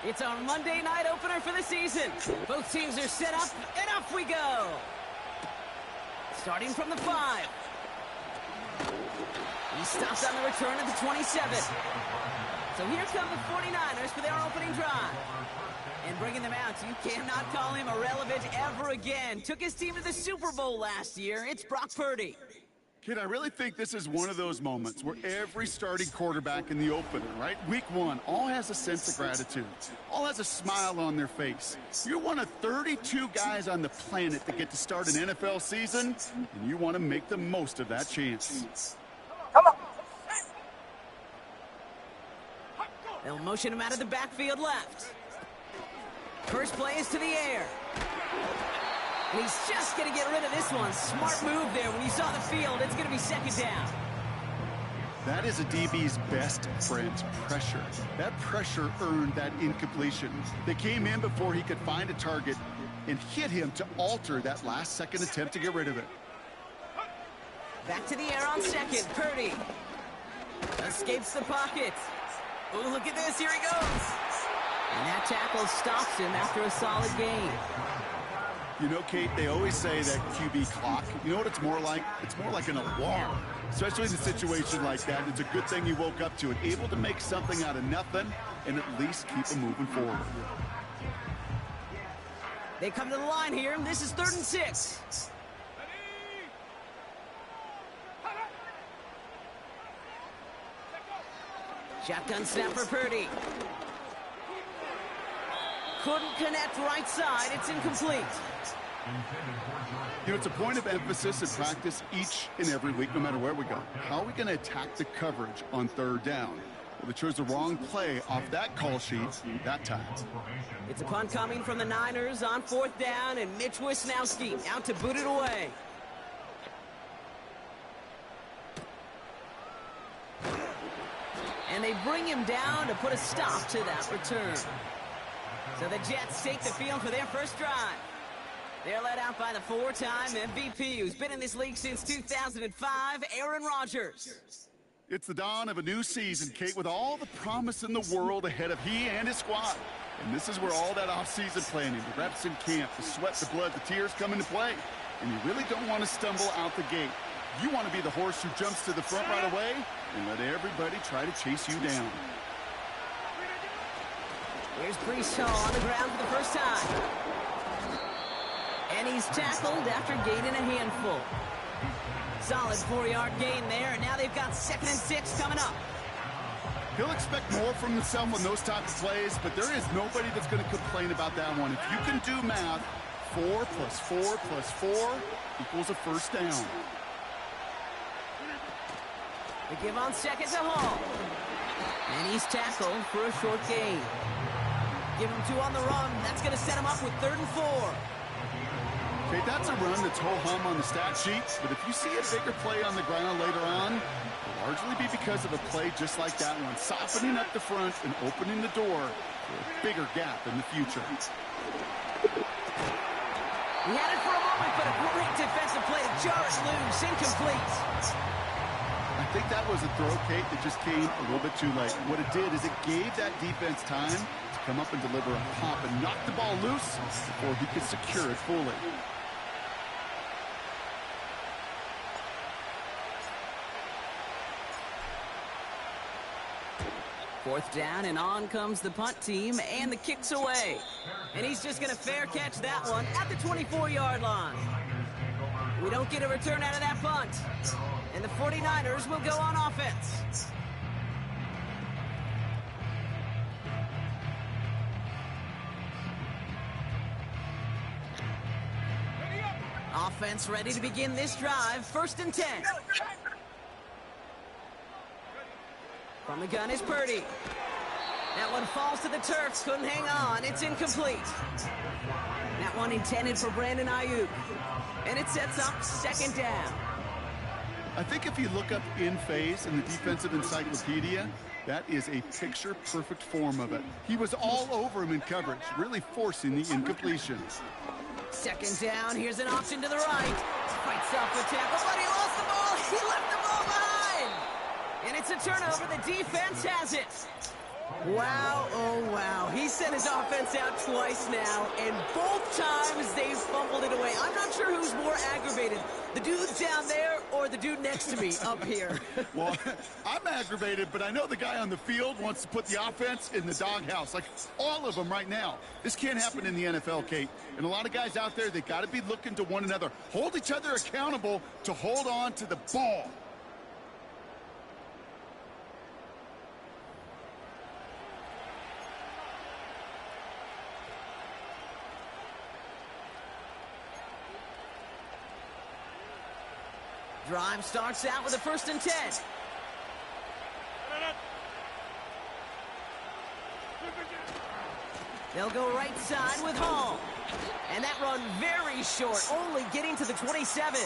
It's our Monday night opener for the season. Both teams are set up, and off we go. Starting from the 5. He stops on the return at the 27. So here come the 49ers for their opening drive. And bringing them out, you cannot call him irrelevant ever again. Took his team to the Super Bowl last year. It's Brock Purdy. Kid, I really think this is one of those moments where every starting quarterback in the opener, right? Week 1, all has a sense of gratitude. All has a smile on their face. You're one of 32 guys on the planet that get to start an NFL season, and you want to make the most of that chance. Come on. They'll motion him out of the backfield left. First play is to the air. And he's just going to get rid of this one. Smart move there. When you saw the field, it's going to be second down. That is a DB's best friend, pressure. That pressure earned that incompletion. They came in before he could find a target and hit him to alter that last-second attempt to get rid of it. Back to the air on second. Purdy escapes the pocket. Oh, look at this. Here he goes. And that tackle stops him after a solid gain. You know, Kate, they always say that QB clock, you know what it's more like? It's more like an alarm, especially in a situation like that. It's a good thing you woke up to it, able to make something out of nothing and at least keep them moving forward. They come to the line here, and this is 3rd and 6. Shotgun snap for Purdy. Couldn't connect right side. It's incomplete. You know, it's a point of emphasis in practice each and every week, no matter where we go. How are we going to attack the coverage on 3rd down? Well, they chose the wrong play off that call sheet that time. It's a punt coming from the Niners on 4th down, and Mitch Wisnowski out to boot it away. And they bring him down to put a stop to that return. So the Jets take the field for their first drive. They're led out by the 4-time MVP who's been in this league since 2005, Aaron Rodgers. It's the dawn of a new season, Kate, with all the promise in the world ahead of he and his squad. And this is where all that off-season planning, the reps in camp, the sweat, the blood, the tears come into play. And you really don't want to stumble out the gate. You want to be the horse who jumps to the front right away and let everybody try to chase you down. Here's Priest on the ground for the first time. And he's tackled after gaining a handful. Solid 4-yard gain there, and now they've got 2nd and 6 coming up. He'll expect more from himself on those type of plays, but there is nobody that's going to complain about that one. If you can do math, 4 plus 4 plus 4 equals a first down. They give on 2nd to Hall. And he's tackled for a short gain. Give him 2 on the run. That's going to set him up with 3rd and 4. Okay, that's a run that's ho-hum on the stat sheet, but if you see a bigger play on the ground later on, it'll largely be because of a play just like that one, softening up the front and opening the door for a bigger gap in the future. He had it for a moment, but a great defensive play to jar it loose, incomplete. I think that was a throw, Kate, that just came a little bit too late. What it did is it gave that defense time to come up and deliver a pop and knock the ball loose before he could secure it fully. 4th down, and on comes the punt team, and the kick's away. And he's just going to fair catch that one at the 24-yard line. We don't get a return out of that punt. And the 49ers will go on offense. Offense ready to begin this drive. 1st and 10. From the gun is Purdy. That one falls to the turf. Couldn't hang on. It's incomplete. That one intended for Brandon Ayuk. And it sets up 2nd down. I think if you look up in phase in the defensive encyclopedia, that is a picture-perfect form of it. He was all over him in coverage, really forcing the incompletion. 2nd down. Here's an option to the right. Fights off a tackle, but he lost the ball. He left the ball behind. turnover. The defense has it. Wow, oh wow. He sent his offense out twice now, and both times they fumbled it away. I'm not sure who's more aggravated, the dude down there or the dude next to me up here. Well, I'm aggravated, but I know the guy on the field wants to put the offense in the doghouse, like all of them right now. This can't happen in the NFL, Kate. And a lot of guys out there, they got to be looking to one another, hold each other accountable to hold on to the ball. Drive starts out with a 1st and 10. They'll go right side with Hall. And that run very short, only getting to the 27.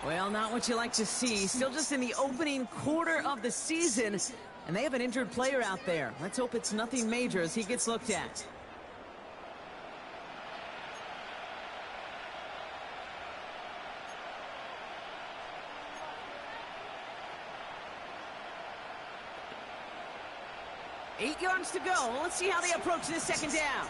Well, not what you like to see. Still just in the opening quarter of the season. And they have an injured player out there. Let's hope it's nothing major as he gets looked at. Eight yards to go. Let's see how they approach this 2nd down.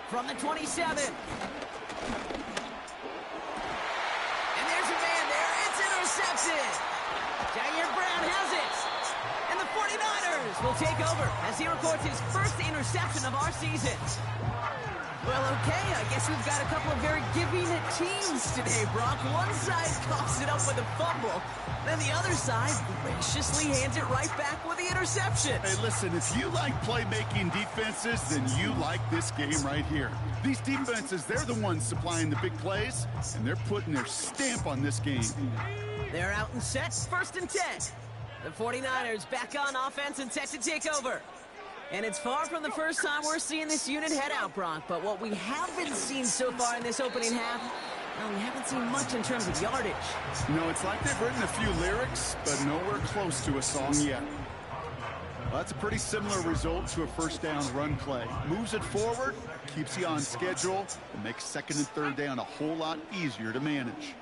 From the 27. And there's a man there. It's intercepted. Jair Brown has it. And the 49ers will take over as he records his 1st interception of our season. Well, okay, I guess we've got a couple of very giving teams today, Brock. One side coughs it up with a fumble, then the other side graciously hands it right back with the interception. Hey, listen, if you like playmaking defenses, then you like this game right here. These defenses, they're the ones supplying the big plays, and they're putting their stamp on this game. They're out and set, 1st and 10. The 49ers back on offense and set to take over. And it's far from the first time we're seeing this unit head out, Brock. But what we haven't seen so far in this opening half, well, we haven't seen much in terms of yardage. You know, it's like they've written a few lyrics, but nowhere close to a song yet. Well, that's a pretty similar result to a 1st down run play. Moves it forward, keeps you on schedule, and makes 2nd and 3rd down a whole lot easier to manage.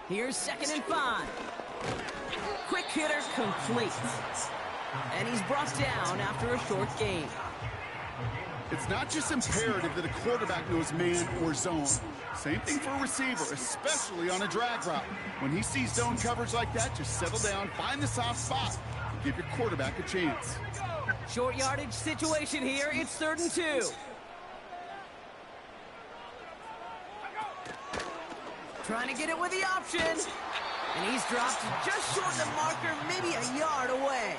Here's 2nd and 5. Quick hitter complete. And he's brought down after a short gain. It's not just imperative that a quarterback knows man or zone. Same thing for a receiver, especially on a drag route. When he sees zone coverage like that, just settle down, find the soft spot, and give your quarterback a chance. Short yardage situation here. It's 3rd and 2. Trying to get it with the option. And he's dropped just short of the marker, maybe a yard away.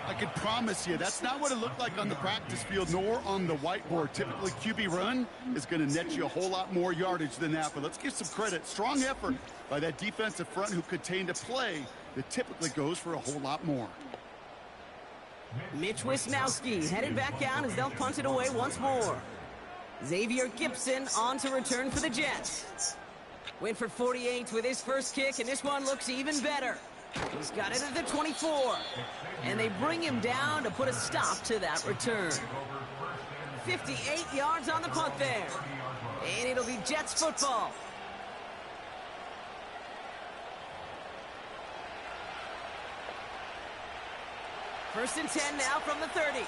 I can promise you, that's not what it looked like on the practice field, nor on the whiteboard. Typically, QB run is going to net you a whole lot more yardage than that. But let's give some credit. Strong effort by that defensive front who contained a play that typically goes for a whole lot more. Mitch Wisnowski headed back out as they'll punt it away once more. Xavier Gipson on to return for the Jets. Went for 48 with his 1st kick, and this one looks even better. He's got it at the 24. And they bring him down to put a stop to that return. 58 yards on the punt there. And it'll be Jets football. First and 10 now from the 30.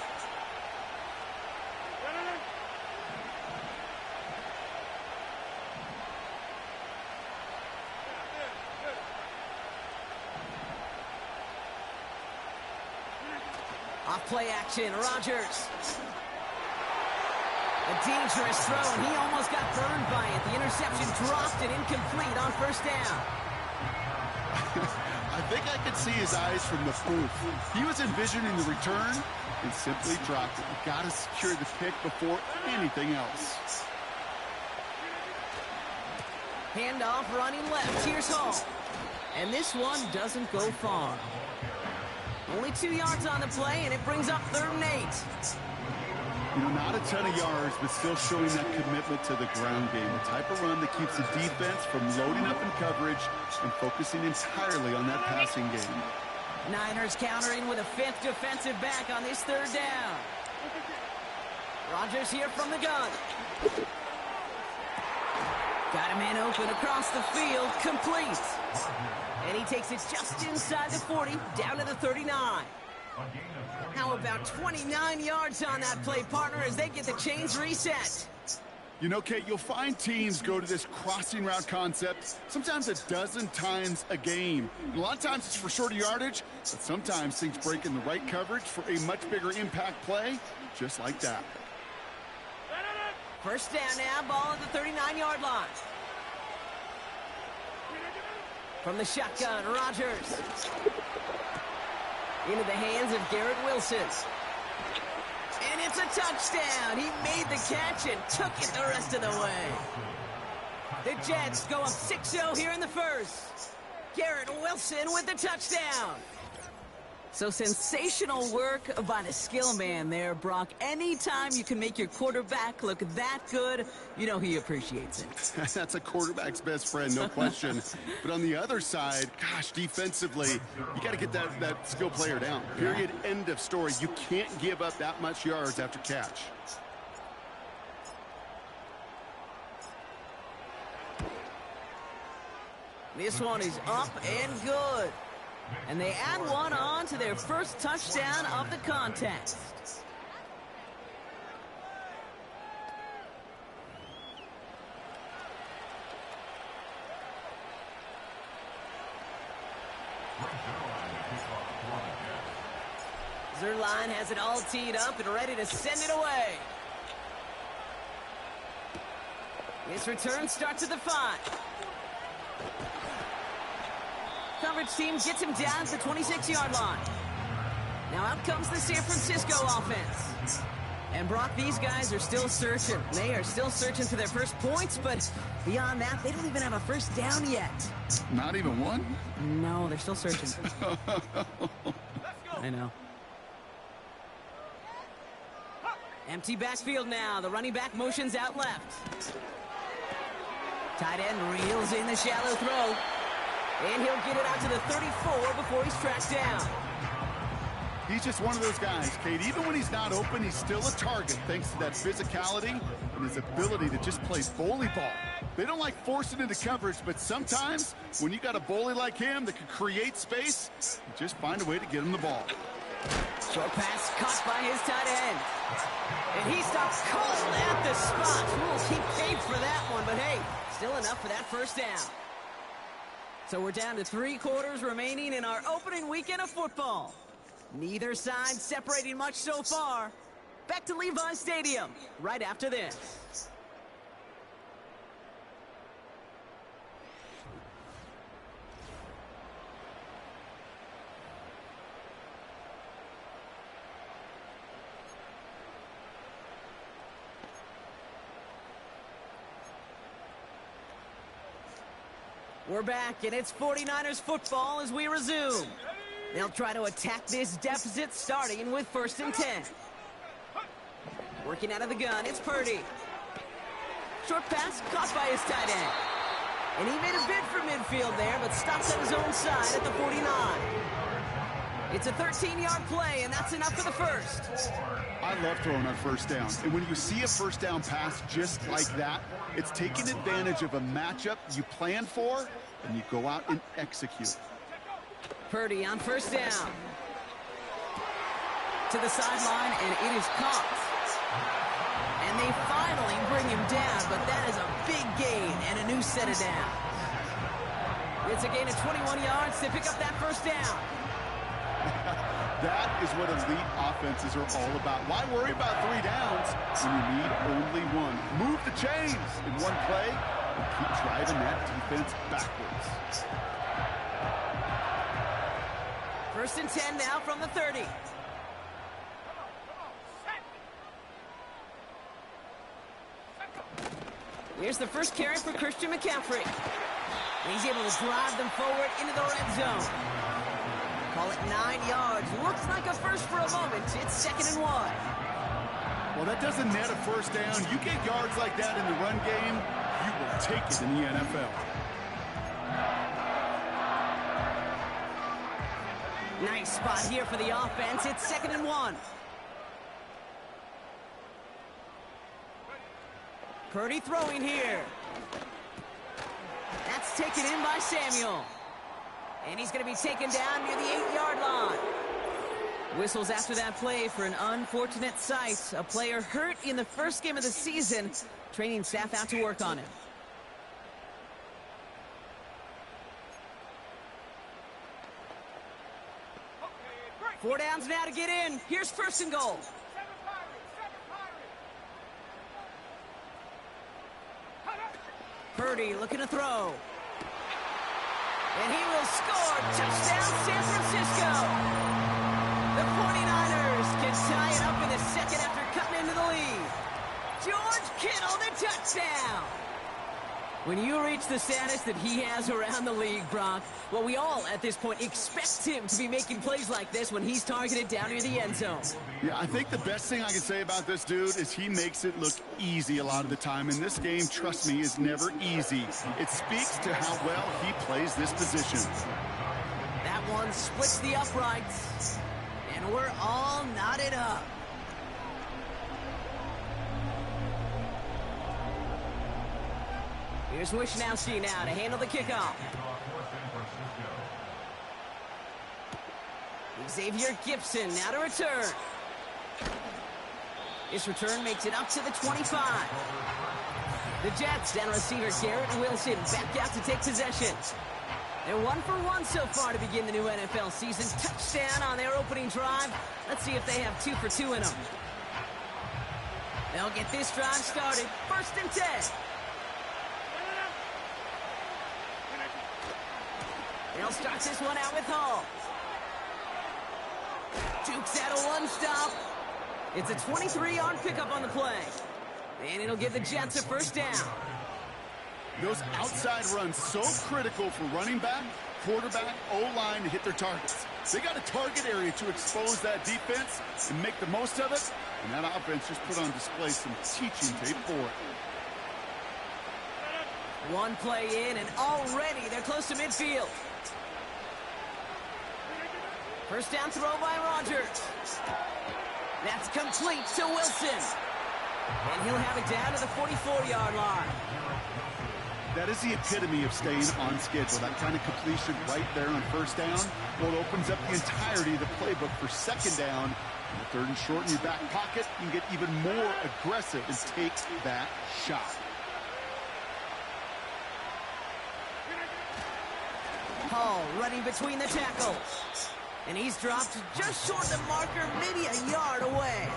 Off play action, Rodgers. A dangerous throw, and he almost got burned by it. The interception dropped and incomplete on 1st down. I think I could see his eyes from the booth. He was envisioning the return and simply dropped it. You got to secure the pick before anything else. Handoff running left. Here's Hall. And this one doesn't go far. Only 2 yards on the play, and it brings up 3rd and 8. You know, not a ton of yards, but still showing that commitment to the ground game. The type of run that keeps the defense from loading up in coverage and focusing entirely on that passing game. Niners countering with a 5th defensive back on this 3rd down. Rodgers here from the gun. Got a man open across the field, complete. And he takes it just inside the 40, down to the 39. How about 29 yards on that play, partner, as they get the chains reset? You know, Kate, you'll find teams go to this crossing route concept sometimes a dozen times a game. A lot of times it's for shorter yardage, but sometimes things break in the right coverage for a much bigger impact play, just like that. First down now, ball at the 39-yard line. From the shotgun, Rodgers. Into the hands of Garrett Wilson. And it's a touchdown. He made the catch and took it the rest of the way. The Jets go up 6-0 here in the first. Garrett Wilson with the touchdown. So sensational work by the skill man there, Brock. Anytime you can make your quarterback look that good, you know he appreciates it. That's a quarterback's best friend, no question. But on the other side, gosh, defensively, you got to get that skill player down. Period, end of story. You can't give up that much yards after catch. This one is up and good. And they add one on to their first touchdown of the contest. Zerline has it all teed up and ready to send it away. This return starts at the 5. Coverage team gets him down to the 26-yard line. Now out comes the San Francisco offense. And Brock, these guys are still searching. They are still searching for their first points, but beyond that, they don't even have a first down yet. Not even one? No, they're still searching. I know. Empty backfield now. The running back motions out left. Tight end reels in the shallow throw. And he'll get it out to the 34 before he's tracked down. He's just one of those guys, Kate. Even when he's not open, he's still a target thanks to that physicality and his ability to just play bully ball. They don't like forcing into coverage, but sometimes when you got a bully like him that can create space, you just find a way to get him the ball. Short pass caught by his tight end. And he stops cold at the spot. We'll keep pace for that one, but hey, still enough for that first down. So we're down to 3 quarters remaining in our opening weekend of football. Neither side separating much so far. Back to Levi Stadium right after this. We're back, and it's 49ers football as we resume. They'll try to attack this deficit, starting with 1st and 10. Working out of the gun, it's Purdy. Short pass caught by his tight end. And he made a bid for midfield there, but stops at his own side at the 49. It's a 13-yard play, and that's enough for the first. I love throwing on first down. And when you see a first down pass just like that, it's taking advantage of a matchup you plan for, and you go out and execute. Purdy on first down. To the sideline, and it is caught. And they finally bring him down, but that is a big gain and a new set of downs. It's a gain of 21 yards to pick up that first down. That is what elite offenses are all about. Why worry about 3 downs when you need only 1? Move the chains in one play and keep driving that defense backwards. 1st and 10 now from the 30. Here's the first carry for Christian McCaffrey. He's able to drive them forward into the red zone. Call it 9 yards. Looks like a first for a moment. It's 2nd and 1. Well, that doesn't net a first down. You get yards like that in the run game, you will take it in the NFL. Nice spot here for the offense. It's 2nd and 1. Purdy throwing here. That's taken in by Samuel. And he's going to be taken down near the 8-yard line. Whistles after that play for an unfortunate sight. A player hurt in the first game of the season. Training staff out to work on him. Four downs now to get in. Here's first and goal. Purdy looking to throw. And he will score. Touchdown, San Francisco. The 49ers can tie it up in the second after cutting into the lead. George Kittle, the touchdown. When you reach the status that he has around the league, Brock, well, we all at this point expect him to be making plays like this when he's targeted down near the end zone. Yeah, I think the best thing I can say about this dude is he makes it look easy a lot of the time. And this game, trust me, is never easy. It speaks to how well he plays this position. That one splits the uprights, and we're all knotted up. Here's Wishnowski now to handle the kickoff. Xavier Gibson now to return. This return makes it up to the 25. The Jets down receiver Garrett Wilson back out to take possession. They're 1 for 1 so far to begin the new NFL season. Touchdown on their opening drive. Let's see if they have 2 for 2 in them. They'll get this drive started. First and 10. They'll start this one out with Hall. Dukes out a one-stop. It's a 23-yard pickup on the play. And it'll give the Jets a first down. Those outside runs so critical for running back, quarterback, O-line to hit their targets. They got a target area to expose that defense and make the most of it. And that offense just put on display some teaching tape for it. One play in, and already they're close to midfield. First down throw by Rodgers. That's complete to Wilson. And he'll have it down to the 44-yard line. That is the epitome of staying on schedule. That kind of completion right there on first down. Well, it opens up the entirety of the playbook for second down. And third and short in your back pocket, you can get even more aggressive and take that shot. Hall running between the tackles. And he's dropped just short of the marker, maybe a yard away.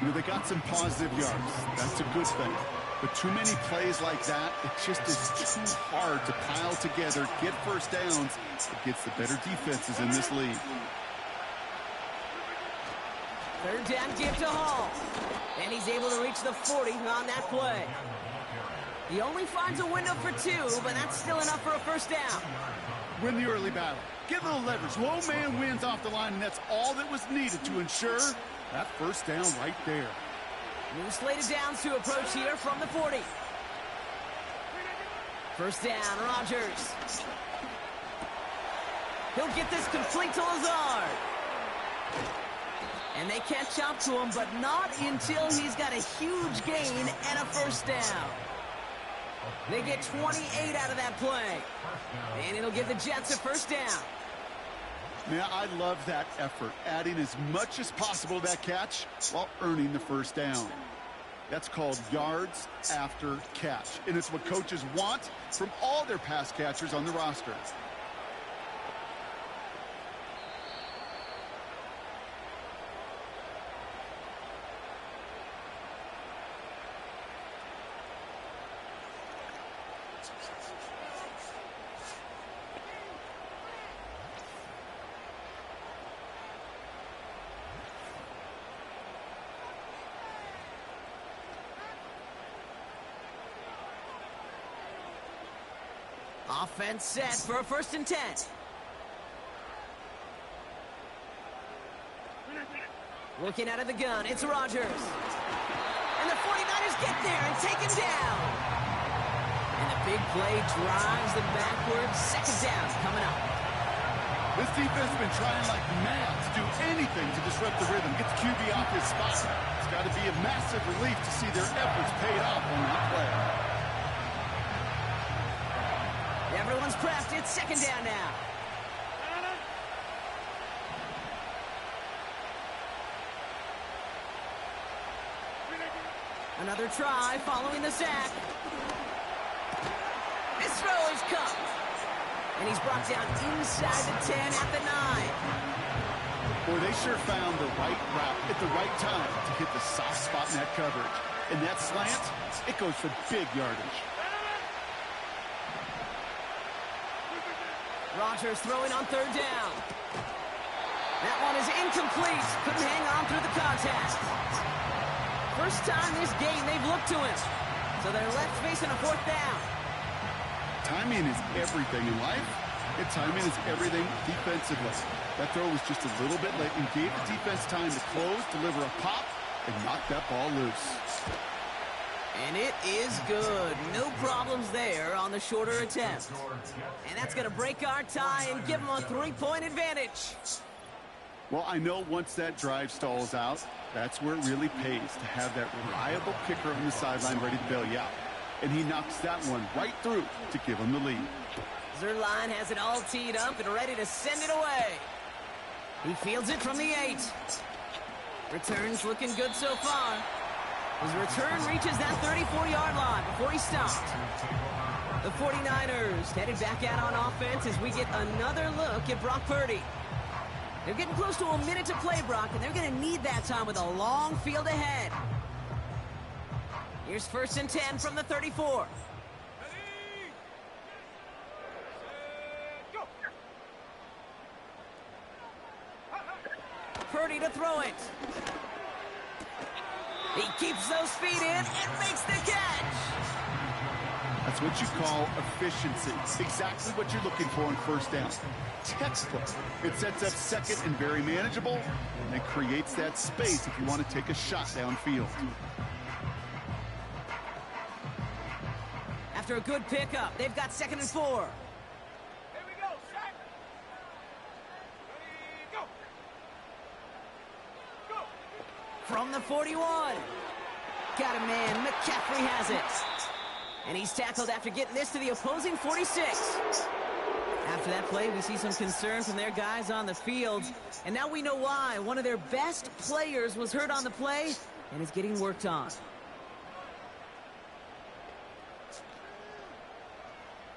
You know, they got some positive yards. That's a good thing. But too many plays like that, it just is too hard to pile together, get first downs against the better defenses in this league. Third down give to Hall. And he's able to reach the 40 on that play. He only finds a window for 2, but that's still enough for a first down. Win the early battle. Get a little leverage. Low man wins off the line, and that's all that was needed to ensure that first down right there. New slated downs to approach here from the 40. First down, Rodgers. He'll get this complete to Lazard. And they catch up to him, but not until he's got a huge gain and a first down. They get 28 out of that play. And it'll give the Jets a first down. Man, I love that effort, adding as much as possible to that catch while earning the first down. That's called yards after catch, and it's what coaches want from all their pass catchers on the roster. Offense set for a first and 10. Looking out of the gun, it's Rodgers. And the 49ers get there and take him down. And the big play drives them backwards. Second down coming up. This defense has been trying like mad to do anything to disrupt the rhythm, get the QB off his spot. It's got to be a massive relief to see their efforts paid off on that play. Everyone's prepped. It's second down now. Another try following the sack. This throw is cut. And he's brought down inside the 10 at the 9. Boy, they sure found the right route at the right time to hit the soft spot in that coverage. And that slant, it goes for big yardage. Rodgers throwing on third down. That one is incomplete. Couldn't hang on through the contact. First time this game they've looked to him. So they're left facing a fourth down. Timing is everything in life, and timing is everything defensively. That throw was just a little bit late and gave the defense time to close, deliver a pop, and knock that ball loose. And it is good. No problems there on the shorter attempt. And that's going to break our tie and give them a 3-point advantage. Well, I know once that drive stalls out, that's where it really pays to have that reliable kicker on the sideline ready to bail you out. And he knocks that one right through to give him the lead. Zerline has it all teed up and ready to send it away. He fields it from the 8. Return's looking good so far. His return reaches that 34-yard line before he stopped. The 49ers headed back out on offense as we get another look at Brock Purdy. They're getting close to a minute to play, Brock, and they're going to need that time with a long field ahead. Here's 1st and 10 from the 34. Purdy to throw it. He keeps those feet in and makes the catch. That's what you call efficiency. Exactly what you're looking for on first down. Textbook. It sets up second and very manageable, and it creates that space if you want to take a shot downfield. After a good pickup, they've got 2nd and 4. Here we go, Shaq. Ready, go. Go. From the 41. Got a man. McCaffrey has it. And he's tackled after getting this to the opposing 46. After that play, we see some concern from their guys on the field. And now we know why. One of their best players was hurt on the play and is getting worked on.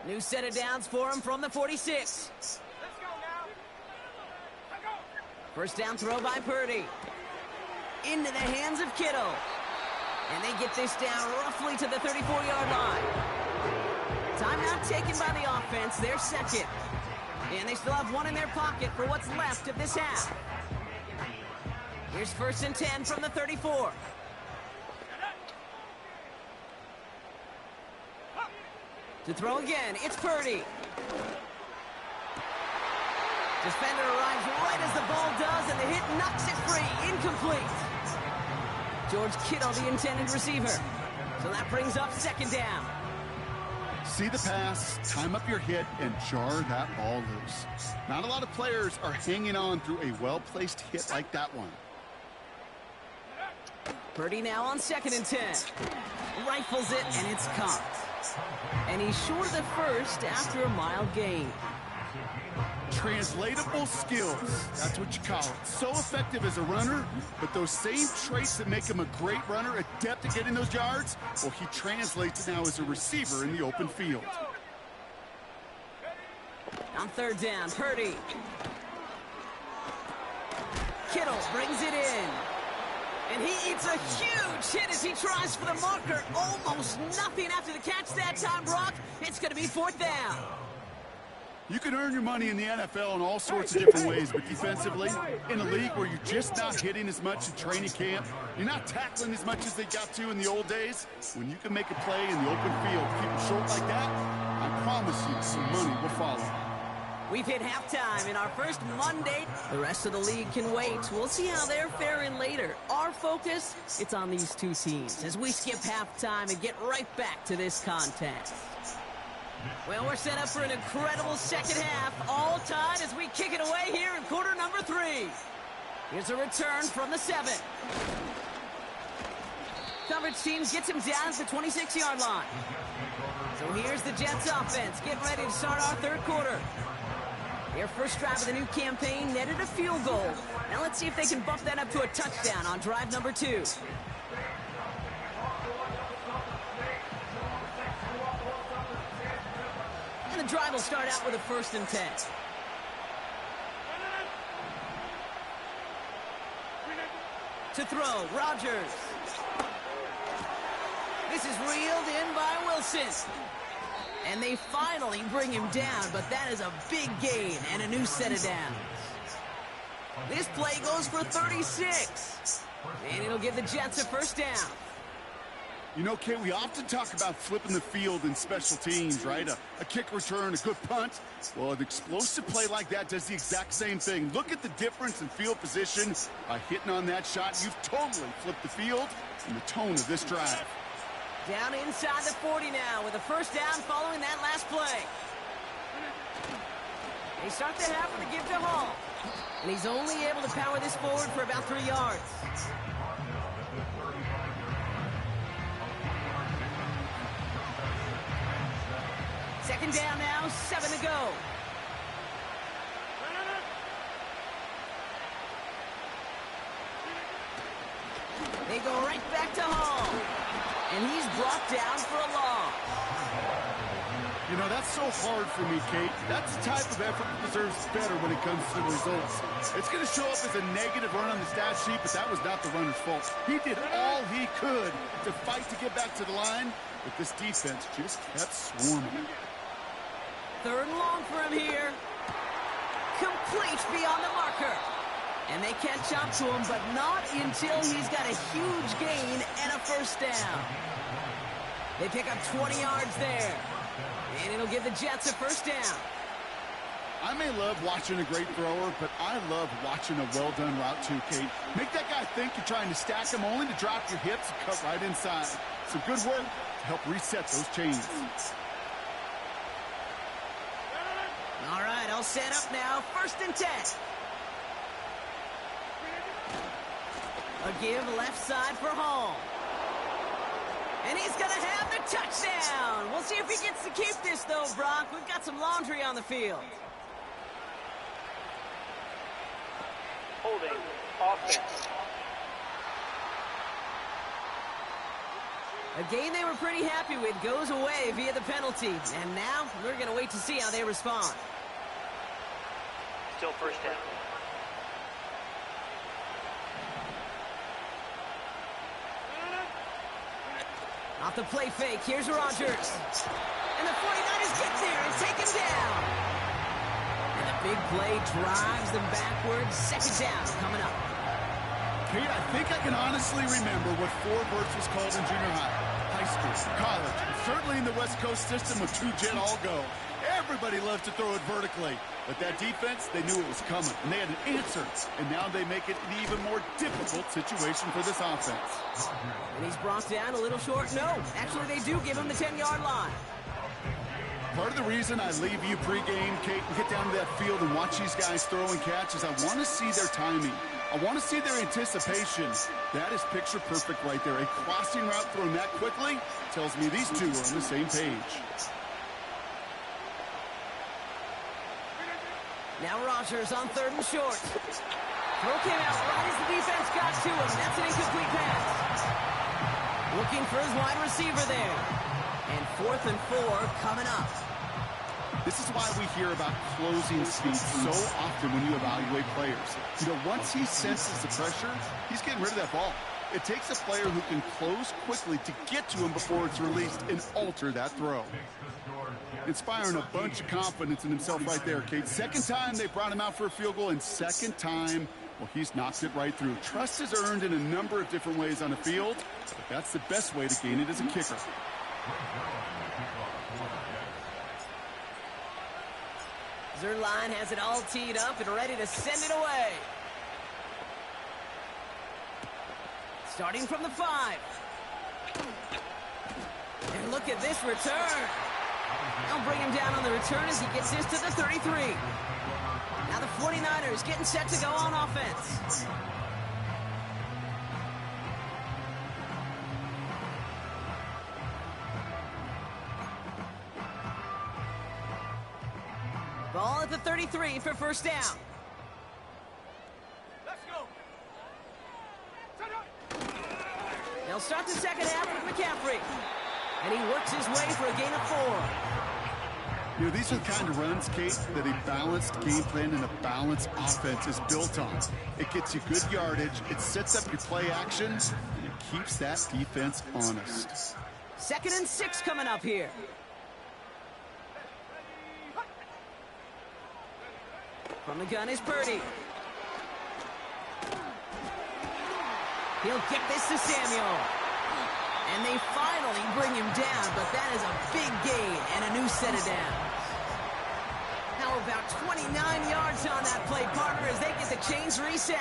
New set of downs for him from the 46. Let's go now. Let's go. First down throw by Purdy. Into the hands of Kittle. And they get this down roughly to the 34-yard line. Timeout taken by the offense. They're second. And they still have one in their pocket for what's left of this half. Here's 1st and 10 from the 34. To throw again, it's Purdy. Defender arrives right as the ball does, and the hit knocks it free. Incomplete. George Kittle, the intended receiver. So that brings up 2nd down. See the pass, time up your hit, and jar that ball loose. Not a lot of players are hanging on through a well-placed hit like that one. Purdy now on 2nd and 10. Rifles it, and it's caught. And he's short of the first after a mile gain. Translatable skills, that's what you call it. So effective as a runner, but those same traits that make him a great runner, adept at getting those yards, well, he translates it now as a receiver in the open field. On 3rd down, Purdy. Kittle brings it in. And he eats a huge hit as he tries for the marker. Almost nothing after the catch that time, Brock. It's going to be 4th down. You can earn your money in the NFL in all sorts of different ways, but defensively, in a league where you're just not hitting as much in training camp, you're not tackling as much as they got to in the old days, when you can make a play in the open field, keep them short like that, I promise you some money will follow. We've hit halftime in our first Monday. The rest of the league can wait. We'll see how they're faring later. Our focus, it's on these two teams as we skip halftime and get right back to this contest. Well, we're set up for an incredible second half. All tied as we kick it away here in quarter number 3. Here's a return from the 7. Coverage team gets him down at the 26-yard line. So here's the Jets offense getting ready to start our third quarter. Their first drive of the new campaign netted a field goal. Now let's see if they can bump that up to a touchdown on drive number 2. And the drive will start out with a 1st and 10. To throw, Rodgers. This is reeled in by Wilson. And they finally bring him down, but that is a big gain and a new set of downs. This play goes for 36. And it'll give the Jets a 1st down. You know, Kate, we often talk about flipping the field in special teams, right? A kick return, a good punt. Well, an explosive play like that does the exact same thing. Look at the difference in field position. By hitting on that shot, you've totally flipped the field and the tone of this drive. Down inside the 40 now with a 1st down following that last play. They start the half with a give to Hall. And he's only able to power this forward for about 3 yards. Second down now, 7 to go. They go right back to Hall. And he's brought down for a loss. You know, that's so hard for me, Kate. That's the type of effort that deserves better when it comes to the results. It's going to show up as a negative run on the stat sheet, but that was not the runner's fault. He did all he could to fight to get back to the line, but this defense just kept swarming. 3rd and long for him here. Complete beyond the marker. And they catch up to him, but not until he's got a huge gain and a 1st down. They pick up 20 yards there. And it'll give the Jets a 1st down. I may love watching a great thrower, but I love watching a well-done route too, Kate. Make that guy think you're trying to stack him only to drop your hips and cut right inside. Some good work to help reset those chains. All right, all set up now. 1st and 10. A give left side for Hall. And he's going to have the touchdown. We'll see if he gets to keep this, though, Brock. We've got some laundry on the field. Holding. Offense. A game they were pretty happy with goes away via the penalty. And now we're going to wait to see how they respond. Still 1st down. Off the play fake, here's Rodgers. And the 49ers get there and take him down. And the big play drives them backwards. 2nd down coming up. Kate, I think I can honestly remember what 4 verts was called in junior high school, college, and certainly in the West Coast system with 2-jet all-go. Everybody loves to throw it vertically. But that defense, they knew it was coming, and they had an answer. And now they make it an even more difficult situation for this offense. And he's brought down a little short. No, actually they do give him the 10-yard line. Part of the reason I leave you pregame, Kate, and get down to that field and watch these guys throw and catch is I want to see their timing. I want to see their anticipation. That is picture perfect right there. A crossing route thrown that quickly tells me these two are on the same page. Now Rodgers on 3rd and short. Throw came out right as the defense got to him. That's an incomplete pass. Looking for his wide receiver there. And 4th and 4 coming up. This is why we hear about closing speed so often when you evaluate players. You know, once he senses the pressure, he's getting rid of that ball. It takes a player who can close quickly to get to him before it's released and alter that throw. Inspiring a bunch of confidence in himself right there, Kate. 2nd time they brought him out for a field goal, and 2nd time, well, he's knocked it right through. Trust is earned in a number of different ways on the field, but that's the best way to gain it as a kicker. Zerline has it all teed up and ready to send it away. Starting from the 5. And look at this return. They'll bring him down on the return as he gets this to the 33. Now the 49ers getting set to go on offense. Ball at the 33 for first down. Let's go. They'll start the second half with McCaffrey. And he works his way for a gain of 4. You know, these are the kind of runs, Kate, that a balanced game plan and a balanced offense is built on. It gets you good yardage, it sets up your play action, and it keeps that defense honest. 2nd and 6 coming up here. From the gun is Purdy. He'll get this to Samuel. And they finally bring him down, but that is a big gain and a new set of downs. Now about 29 yards on that play, partner, as they get the chains reset.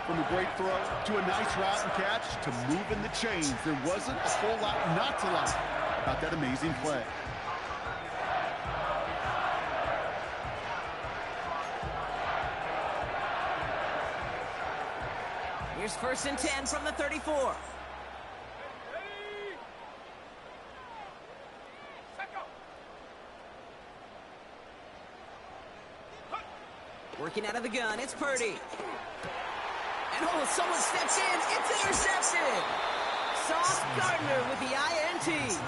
From a great throw to a nice route and catch to moving the chains, there wasn't a whole lot not to like about that amazing play. Here's 1st and 10 from the 34. Working out of the gun, it's Purdy. And oh, someone steps in. It's intercepted. Sauce Gardner with the INT.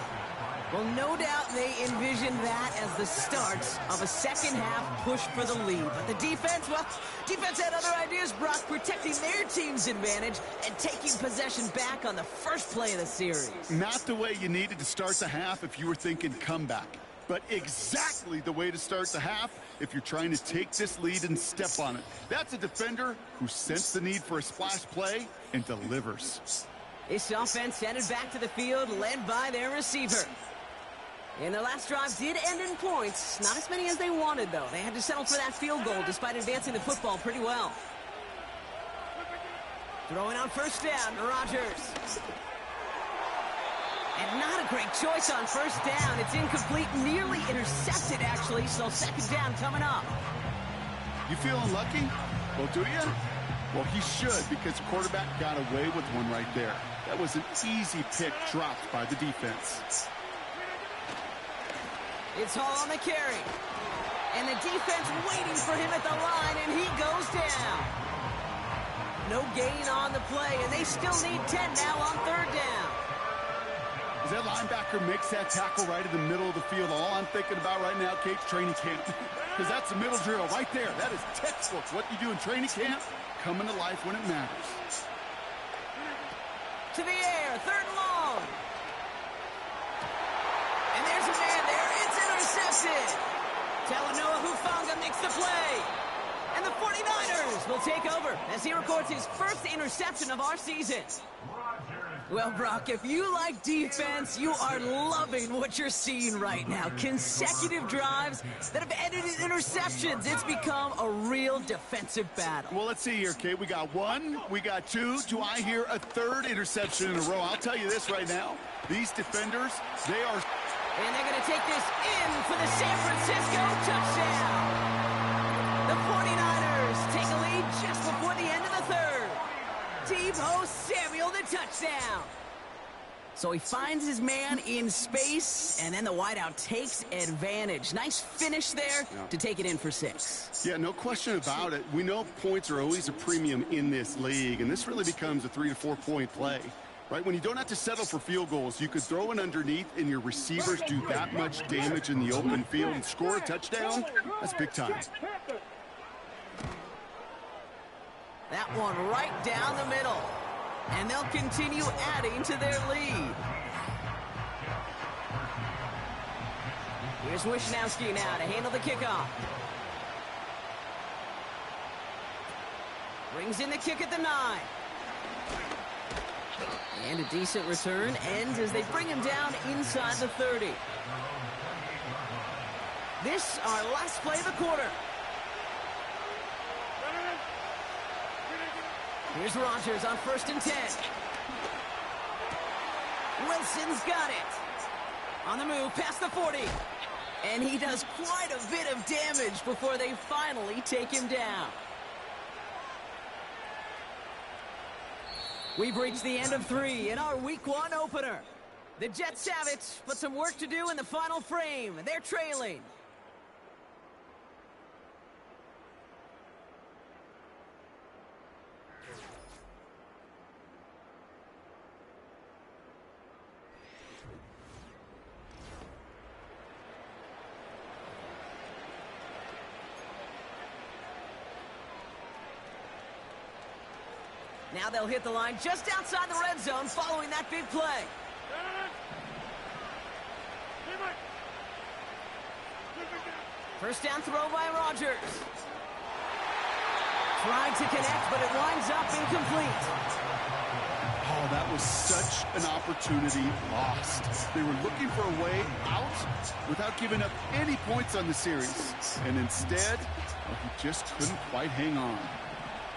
Well, no doubt they envisioned that as the start of a second half push for the lead. But the defense, well, defense had other ideas, Brock, protecting their team's advantage and taking possession back on the first play of the series. Not the way you needed to start the half if you were thinking comeback, but exactly the way to start the half if you're trying to take this lead and step on it. That's a defender who sensed the need for a splash play and delivers. This offense headed back to the field, led by their receiver. And their last drive did end in points. Not as many as they wanted, though. They had to settle for that field goal despite advancing the football pretty well. Throwing on first down, Rodgers. And not a great choice on first down. It's incomplete, nearly intercepted, actually. So second down coming up. You feeling lucky? Well, do you? Well, he should, because the quarterback got away with one right there. That was an easy pick dropped by the defense. It's Hall on the carry. And the defense waiting for him at the line, and he goes down. No gain on the play, and they still need 10 now on third down. As that linebacker makes that tackle right in the middle of the field, all I'm thinking about right now, Kate's training camp. Because that's the middle drill right there. That is textbook. What you do in training camp, coming to life when it matters. To the air, 3rd and long. And there's a man there. It's intercepted. Talanoa Hufanga makes the play. And the 49ers will take over as he records his first interception of our season. Well, Brock, if you like defense, you are loving what you're seeing right now. Consecutive drives that have ended in interceptions. It's become a real defensive battle. Well, let's see here, Kate. We got 1, we got 2. Do I hear a 3rd interception in a row? I'll tell you this right now. These defenders, they are... And they're going to take this in for the San Francisco touchdown. The 49ers take a lead just before the end of the 3rd. Deebo Samuel, the touchdown. So he finds his man in space, and then the wideout takes advantage. Nice finish there to take it in for 6. Yeah, no question about it. We know points are always a premium in this league, and this really becomes a 3 to 4 point play. Right, when you don't have to settle for field goals, you could throw it underneath and your receivers do that much damage in the open field and score a touchdown. That's big time. That one right down the middle. And they'll continue adding to their lead. Here's Wishnowski now to handle the kickoff. Brings in the kick at the 9. And a decent return ends as they bring him down inside the 30. This our last play of the quarter. Here's Rodgers on 1st and 10. Wilson's got it. On the move, past the 40. And he does quite a bit of damage before they finally take him down. We've reached the end of 3 in our Week 1 opener. The Jets have it, but some work to do in the final frame. They're trailing. Now they'll hit the line just outside the red zone following that big play. First down throw by Rodgers. Trying to connect, but it winds up incomplete. Oh, that was such an opportunity lost. They were looking for a way out without giving up any points on the series. And instead, well, he just couldn't quite hang on.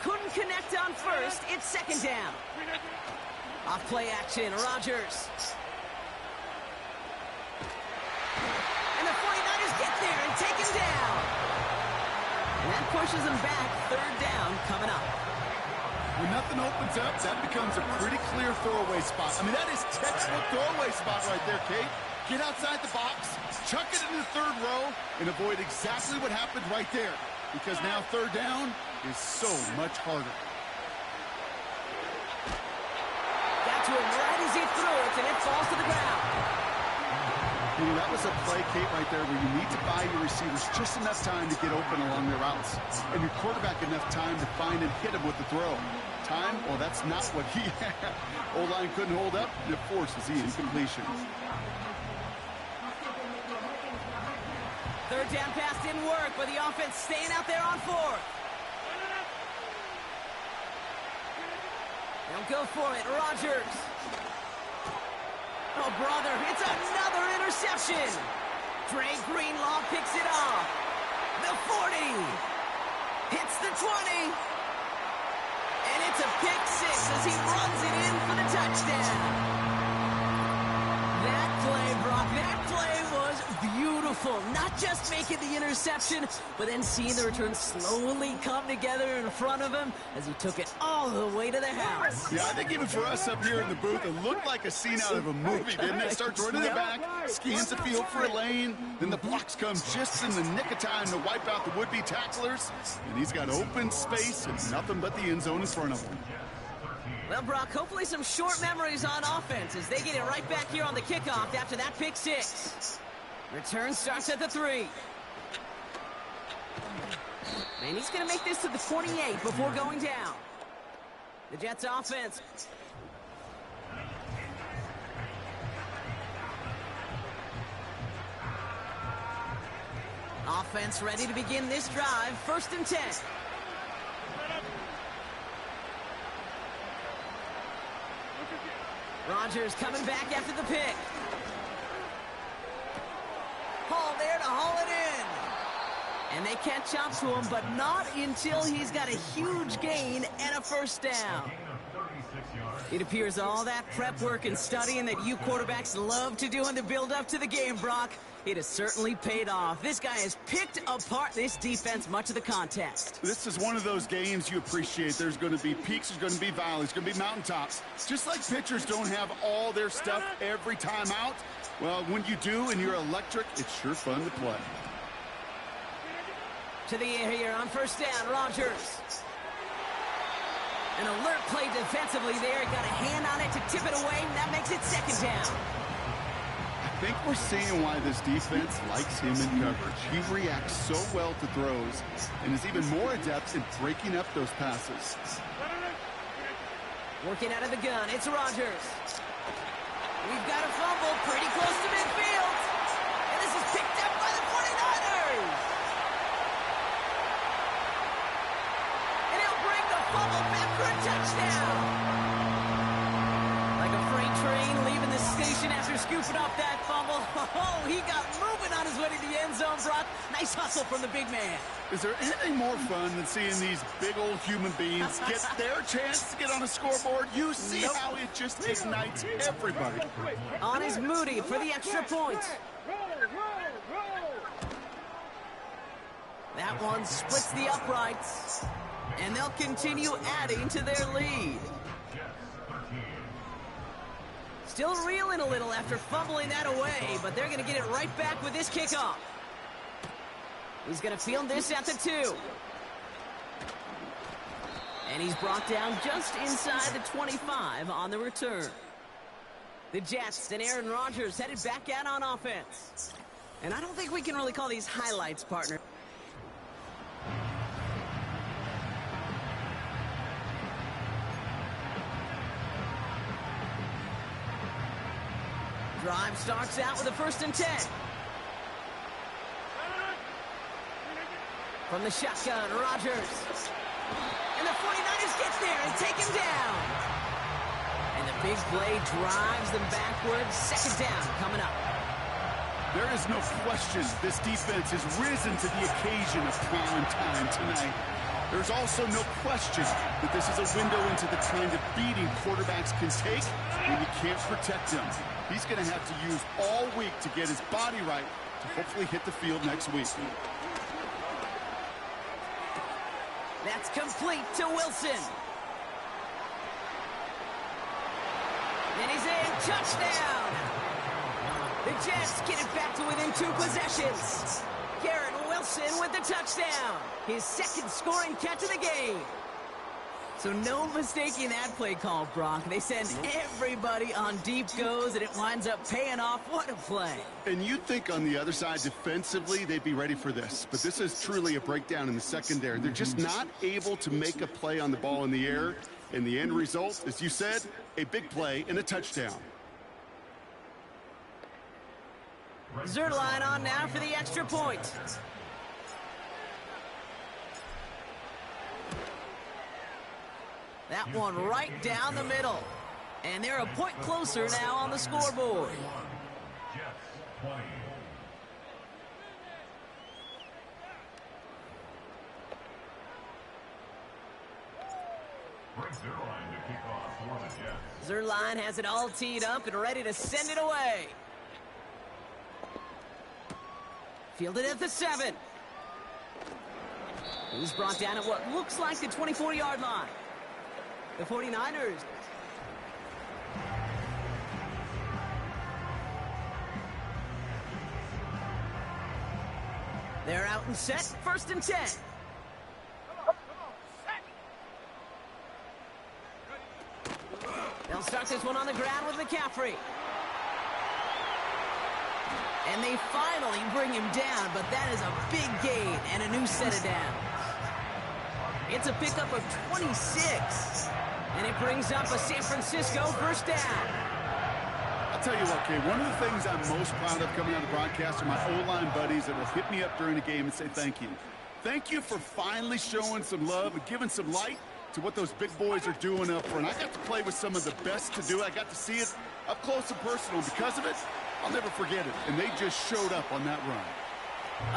Couldn't connect on first. It's second down. Off play action, Rodgers. And the 49ers get there and take him down. And that pushes him back. Third down coming up. When nothing opens up, that becomes a pretty clear throwaway spot. I mean, that is textbook throwaway spot right there, Kate. Get outside the box, chuck it in the third row, and avoid exactly what happened right there. Because now third down is so much harder. Got to him right as he threw it, and it falls to the ground. You know, that was a play, Kate, right there where you need to buy your receivers just enough time to get open along their routes. And your quarterback enough time to find and hit him with the throw. Time? Well, that's not what he had. O-line couldn't hold up, and it forces the incompletion. Third down pass didn't work, but the offense staying out there on fourth. They'll go for it. Rodgers. Oh, brother, it's another interception. Dre Greenlaw picks it off. The 40. Hits the 20. And it's a pick six as he runs it in for the touchdown. That play, Brock, that play was beautiful. Not just making the interception, but then seeing the return slowly come together in front of him as he took it all the way to the house. Yeah, I think even for us up here in the booth, it looked like a scene out of a movie, didn't it? Starts running the back, scans the field for a lane, then the blocks come just in the nick of time to wipe out the would-be tacklers, and he's got open space and nothing but the end zone in front of him. Well, Brock, hopefully some short memories on offense as they get it right back here on the kickoff after that pick six. Return starts at the 3. And he's going to make this to the 28 before going down. The Jets offense. Offense ready to begin this drive. 1st and 10. Rodgers coming back after the pick. Hall there to haul it in. And they catch up to him, but not until he's got a huge gain and a first down. It appears all that prep work and studying that you quarterbacks love to do in the build-up to the game, Brock, it has certainly paid off. This guy has picked apart this defense much of the contest. This is one of those games you appreciate. There's going to be peaks, there's going to be valleys, there's going to be mountaintops. Just like pitchers don't have all their stuff every time out, well, when you do and you're electric, it's sure fun to play. To the air here on 1st down, Rodgers. An alert play defensively there. Got a hand on it to tip it away, and that makes it 2nd down. I think we're seeing why this defense likes him in coverage. He reacts so well to throws and is even more adept in breaking up those passes. Working out of the gun, it's Rodgers. We've got a fumble pretty close to midfield. And this is picked up by the 49ers. And he'll bring the fumble back for a touchdown. Like a freight train leaving the station after scooping up that fumble. Oh, he got moving on on his way to the end zone, Brock. Nice hustle from the big man. Is there anything more fun than seeing these big old human beings get their chance to get on a scoreboard? You see how it just ignites everybody. On is Moody for the extra point. That one splits the uprights, and they'll continue adding to their lead. Still reeling a little after fumbling that away, but they're going to get it right back with this kickoff. He's going to field this at the 2. And he's brought down just inside the 25 on the return. The Jets and Aaron Rodgers headed back out on offense. And I don't think we can really call these highlights, partner. Drive starts out with a 1st and 10. From the shotgun, Rodgers. And the 49ers get there and take him down. And the big play drives them backwards. 2nd down coming up. There is no question this defense has risen to the occasion of prime time tonight. There's also no question that this is a window into the kind of beating quarterbacks can take when you can't protect them. He's going to have to use all week to get his body right to hopefully hit the field next week. That's complete to Wilson. And he's in. Touchdown. The Jets get it back to within 2 possessions. Garrett Wilson with the touchdown. His 2nd scoring catch of the game. So no mistaking that play call, Brock. They send everybody on deep goes, and it winds up paying off. What a play. And you'd think on the other side, defensively, they'd be ready for this. But this is truly a breakdown in the secondary. They're just not able to make a play on the ball in the air. And the end result, as you said, a big play and a touchdown. Zerline on now for the extra point. That one right down the middle. And they're a point closer now on the scoreboard. Zerline has it all teed up and ready to send it away. Fielded at the 7. He's brought down at what looks like the 24-yard line. The 49ers. They're out and set. 1st and 10. They'll start this one on the ground with McCaffrey. And they finally bring him down, but that is a big gain and a new set of downs. It's a pickup of 26. And it brings up a San Francisco 1st down. I'll tell you what, Kay, one of the things I'm most proud of coming out of the broadcast are my O-line buddies that will hit me up during the game and say thank you. Thank you for finally showing some love and giving some light to what those big boys are doing up front. I got to play with some of the best to do it. I got to see it up close and personal. Because of it, I'll never forget it. And they just showed up on that run.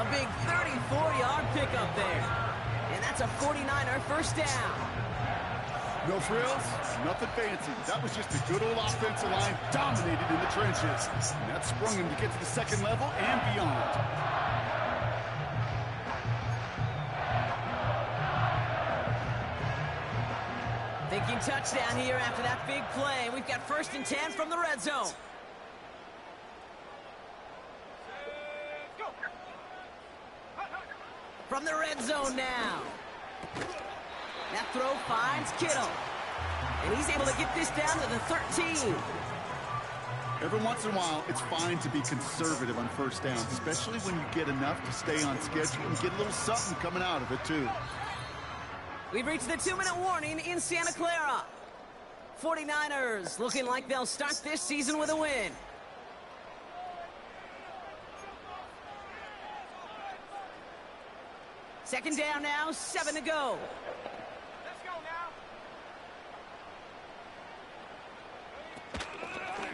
A big 34-yard pickup there. And that's a 49er 1st down. No frills, nothing fancy. That was just a good old offensive line dominated in the trenches. And that sprung him to get to the 2nd level and beyond. Thinking touchdown here after that big play. We've got 1st and 10 from the red zone. From the red zone now. That throw finds Kittle. And he's able to get this down to the 13. Every once in a while, it's fine to be conservative on 1st downs, especially when you get enough to stay on schedule and get a little something coming out of it, too. We've reached the 2-minute warning in Santa Clara. 49ers looking like they'll start this season with a win. Second down now, 7 to go. Let's go now.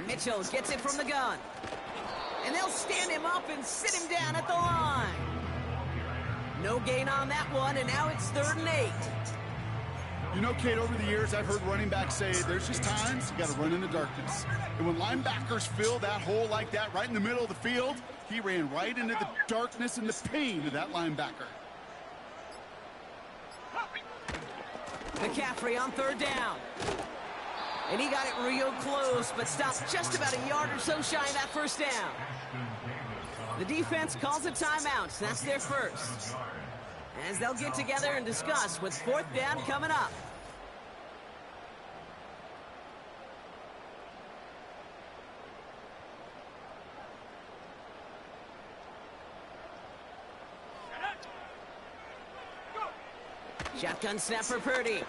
Mitchell gets it from the gun. And And they'll stand him up and sit him down at the line. No gain on that one, and now it's 3rd and 8. You know, Kate, over the years, I've heard running backs say there's just times you got to run in the darkness. And when linebackers fill that hole like that right in the middle of the field, he ran right into the darkness and the pain of that linebacker. McCaffrey on 3rd down. And he got it real close, but stopped just about a yard or so shy of that 1st down. The defense calls a timeout. That's their first. As they'll get together and discuss with 4th down coming up. Shotgun snap for Purdy.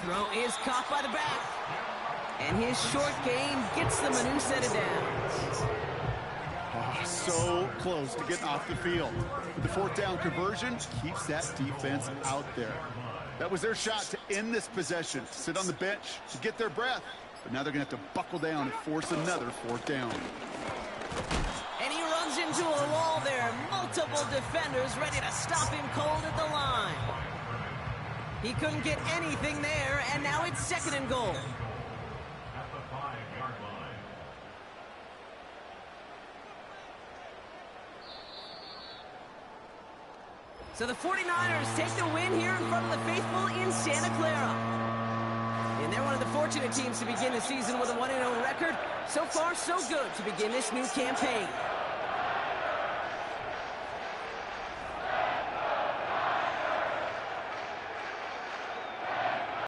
Throw is caught by the back. And his short game gets them a new set of downs. Oh, so close to getting off the field. But the 4th down conversion keeps that defense out there. That was their shot to end this possession, to sit on the bench, to get their breath. But now they're going to have to buckle down and force another 4th down. And he runs into a wall there. Multiple defenders ready to stop him cold at the line. He couldn't get anything there, and now it's 2nd and goal. So the 49ers take the win here in front of the faithful in Santa Clara. And they're one of the fortunate teams to begin the season with a 1-0 record. So far, so good to begin this new campaign.